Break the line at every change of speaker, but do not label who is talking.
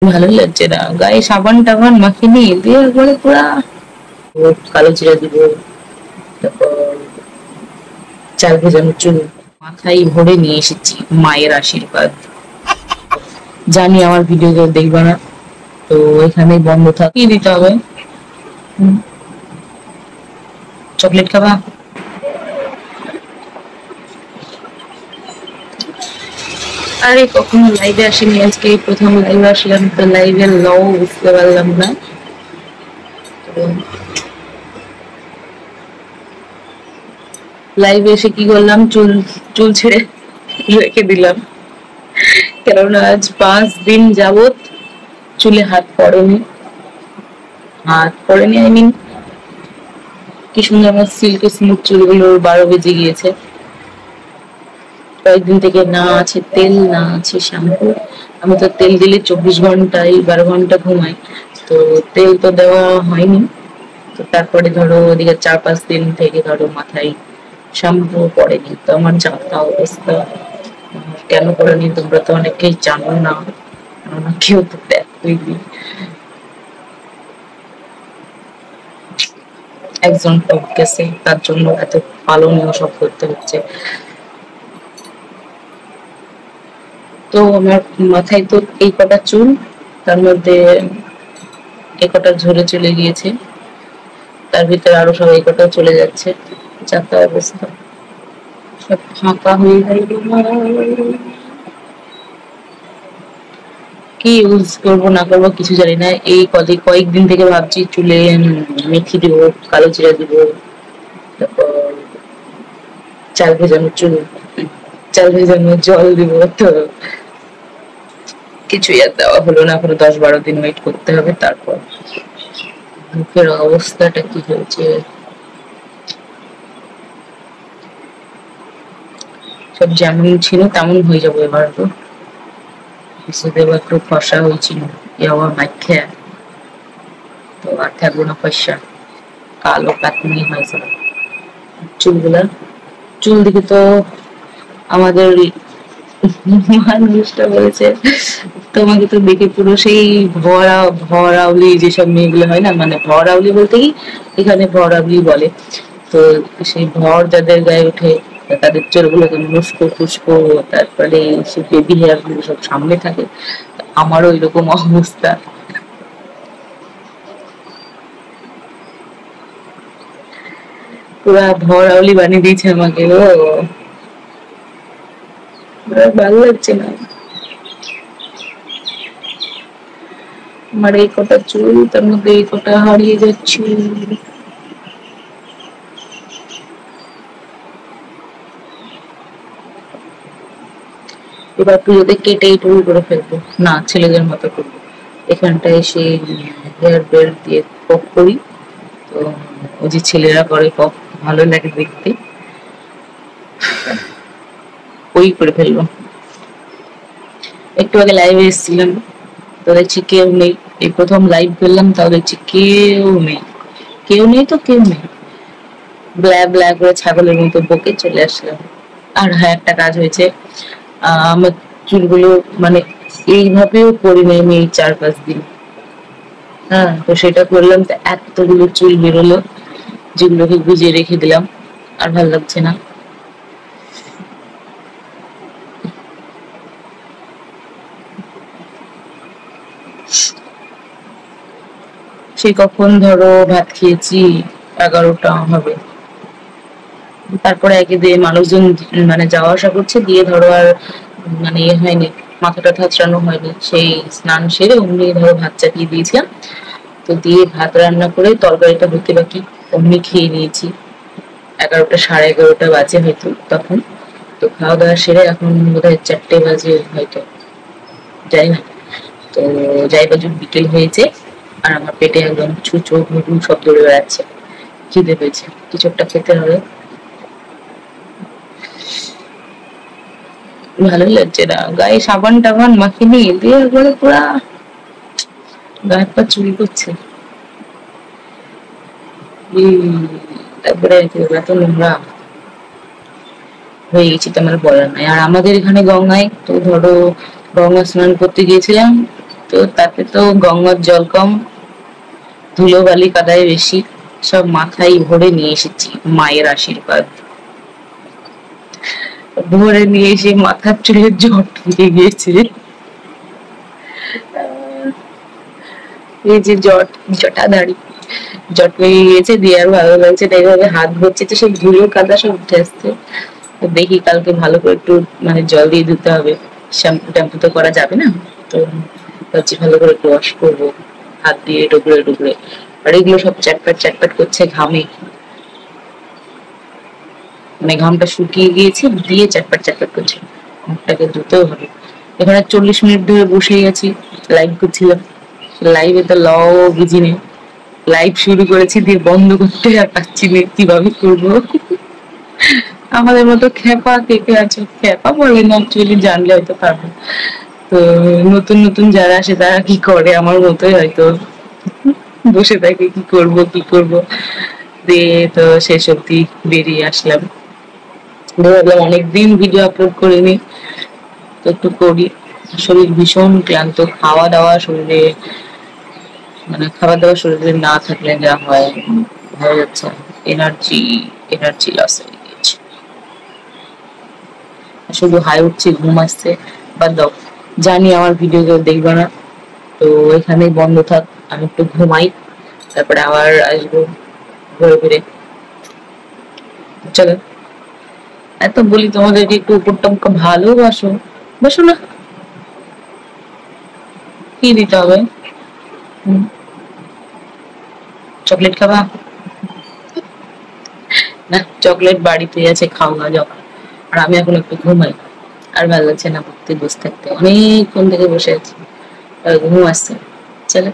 ভালোই লাগছে না, গায়ে সাবান টাবান মাখিনি দিয়ে একবারে পুরা কালো জিরা দিব। তারপর চাল ভেজানো চুল মাথায় ভরে নিয়ে এসেছি, মায়ের আশীর্বাদ। জানি আমার ভিডিও কেউ দেখবে না, তো এখানে বন্ধ থাক, কি দিতে হবে? চকলেট খাবা? আরে কখনো লাইভে আসিনি, আজকে এই প্রথম লাইভে আসলাম, তো লাইভের লও বুঝতে পারলাম না। লাইভে এসে কি করলাম, চুল চুল ছেড়ে রেখে দিলাম, কেননা আজ 5 দিন যাবত চুলে হাত পড়েনি। আই মিন কি সুন্দর আমার সিল্কি স্মুথ চুলগুলো 12 বেজে গিয়েছে। কয়েকদিন থেকে না আছে তেল, না আছে শ্যাম্পু। আমি তো তেল দিলে 24 ঘন্টায় 12 ঘন্টা ঘুমাই, তো তেল তো দেওয়া হয়নি। তো তারপরে ধরো ওদিকে 4-5 দিন থেকে ধরো মাথায় শ্যাম্পু পড়েনি, তো আমার যা তা অবস্থা। কেন পড়েনি তোমরা তো অনেকেই জানো না, কেননা কেউ তো দেখোইনি। একজন টপ গেছে, তার জন্য এত পালনীয় সব করতে হচ্ছে। তো আমার মাথায় তো এই কটা চুল, তার মধ্যে এই কটা ঝরে চলে গিয়েছে, তার ভিতরে আরো সব এই কটাও চলে যাচ্ছে, যা তা অবস্থা, সব ফাঁকা হয়ে গেল। কি ইউজ করবো না করবো কিছু জানি না, এই কয়েকদিন থেকে ভাবছি চুলে মেথি দিব, কালো জিরা দিব, তারপর চাল ভেজানো চুল, চাল ভেজানো জল দিব, তো কিছুই আর দেওয়া হলো না। এখনো 10-12 দিন ওয়েট করতে হবে, তারপর। মুখের অবস্থাটা কি হয়েছে, সব যেমন ছিল তেমন হয়ে যাবো এবার। তো কিছুতে এবার একটু ফসা হয়েছিল, আবার মাইখা, তো আর থাকবো না ফসা, কালো কাটনি হয়েছে চুলগুলা। চুল দিকে তো আমাদের মানুষটা বলেছে, তোমাকে তো দেখে পুরো সেই ভরাউলি যেসব মেয়েগুলো হয় না, মানে ভরাউলি বলতে কি এখানে ভরাউলি বলে, তো সেই ভর যাদের গায়ে ওঠে তাদের চুলগুলো মুস্কো ফুস্কো, তারপরে সে বেবি হেয়ার গুলো সব সামনে থাকে। আমারও এরকম অবস্থা, পুরা ভরাউলি বানিয়ে দিয়েছে আমাকে। ও ভালো লাগছে না আমার এই কটা চুল, তার মধ্যে এই কটা হারিয়ে যাচ্ছে। এবার পুজোতে কেটে টুল করে ফেলবো, না ছেলেদের মতো করবো, এখানটা এসে হেয়ার বেল্ট দিয়ে পপ করি, তো ওই যে ছেলেরা করে পপ, ভালো লাগে দেখতে, ওই করে ফেলবো। একটু আগে লাইভে এসেছিলাম, তো দেখছি কেউ নেই, এই প্রথম লাইভ করলাম, তাও দেখছি কেউ নেই, কেউ নেই তো কেউ নেই, ব্ল্যা ব্ল্যা করে ছাগলের মতো বকে চলে আসলাম। আর হ্যাঁ, একটা কাজ হয়েছে, আমার চুলগুলো মানে এইভাবেও করিনি আমি এই 4-5 দিন। হ্যাঁ, তো সেটা করলাম, তো এতগুলো চুল বেরোলো, যেগুলোকে গুজিয়ে রেখে দিলাম, আর ভাল লাগছে না। সেই কখন ধরো ভাত খেয়েছি, 11টা হবে, তারপরে একে দিয়ে মানুষজন মানে যাওয়া আসা করছে, দিয়ে ধরো আর মানে ইয়ে হয়নি, মাথাটা থাচড়ানো হয়নি, সেই স্নান সেরে অমনি ধরো ভাত চাপিয়ে দিয়েছিলাম, তো দিয়ে ভাত রান্না করে তরকারিটা হতে বাকি, অমনি খেয়ে নিয়েছি। 11টা 11:30 বাজে হয়তো তখন, তো খাওয়া দাওয়া সেরে এখন বোধহয় 4টে বাজে হয়তো, যাই না, তো যাই বাজুক বিকেল হয়েছে, আর আমার পেটে একদম ছুঁচো ঘুঘু সব দৌড়ে বেড়াচ্ছে, খিদে পেয়েছে, কিছু একটা খেতে হবে। ভালোই লাগছে না, গায়ে সাবান টাবান মাখিনি দিয়ে একবারে পুরা গায়ে পা চুরি করছে। তারপরে এত নোংরা হয়ে গেছি, তো আমার বলার নাই। আর আমাদের এখানে গঙ্গায় তো ধরো গঙ্গা স্নান করতে গিয়েছিলাম, তো তাতে তো গঙ্গার জল কম, ধুলোবালি কাদায় বেশি, সব মাথায় ভরে নিয়ে এসেছি মায়ের আশীর্বাদ। ভরে নিয়ে এসে মাথার চুলের জট পেয়ে গিয়েছে। এই যে জটাধারী জট পেয়ে গিয়েছে, দিয়ে আর ভালো লাগছে না, এইভাবে হাত ধরছে তো সব ধুলো কাদা সব উঠে আসছে। তো দেখি কালকে ভালো করে একটু মানে জল দিয়ে ধুতে হবে, শ্যাম্পু ট্যাম্পু তো করা যাবে না। তো ভাবছি ভালো করে একটু ওয়াশ করবো হাত দিয়ে ডুবরে ডুবরে। আর এগুলো সব চ্যাটপ্যাট চ্যাটপ্যাট করছে ঘামে, মানে ঘামটা শুকিয়ে গিয়েছে দিয়ে চ্যাটপ্যাট চ্যাটপ্যাট করছে, মুখটাকে ধুতেও হবে। এখানে 40 মিনিট ধরে বসেই আছি, লাইভ করছিলাম, লাইভে তো লও বুঝিনি, লাইভ শুরু করেছি দিয়ে বন্ধ করতে আর পারছি না, কিভাবে করবো। আমাদের মতো খ্যাপা কে কে আছে, খ্যাপা বলে না অ্যাকচুয়ালি, জানলে হয়তো পারবো। তো নতুন নতুন যারা আসে তারা কি করে আমার মতোই হয়তো বসে থাকে, কি করব কি করব, দিয়ে তো শেষ অব্দি বেরিয়ে আসলাম। ভাবলাম অনেকদিন ভিডিও আপলোড করিনি, তো একটু করি। শরীর ভীষণ ক্লান্ত, খাওয়া দাওয়া শরীরে মানে খাবার দাবার শরীরে না থাকলে যা হয় হয়ে যাচ্ছে, এনার্জি এনার্জি লস হয়ে গেছে, শুধু হাই উঠছে, ঘুম আসছে। বাদ দাও, জানি আমার ভিডিও কেউ দেখবে না, তো এখানেই বন্ধ থাক, আমি একটু ঘুমাই, তারপরে আবার আসবো ঘুরে ফিরে। চলো, এত বলি তোমাদেরকে একটু উপর টমকা ভালোবাসো, বাসো না, কি দিতে হবে? চকলেট খাবা? না, চকলেট বাড়িতে আছে, খাও না যাও। আর আমি এখন একটু ঘুমাই, আর ভালো লাগছে না পড়তে বসে থাকতে, অনেকক্ষণ থেকে বসে আছি, আর ঘুম আসছে। চলো।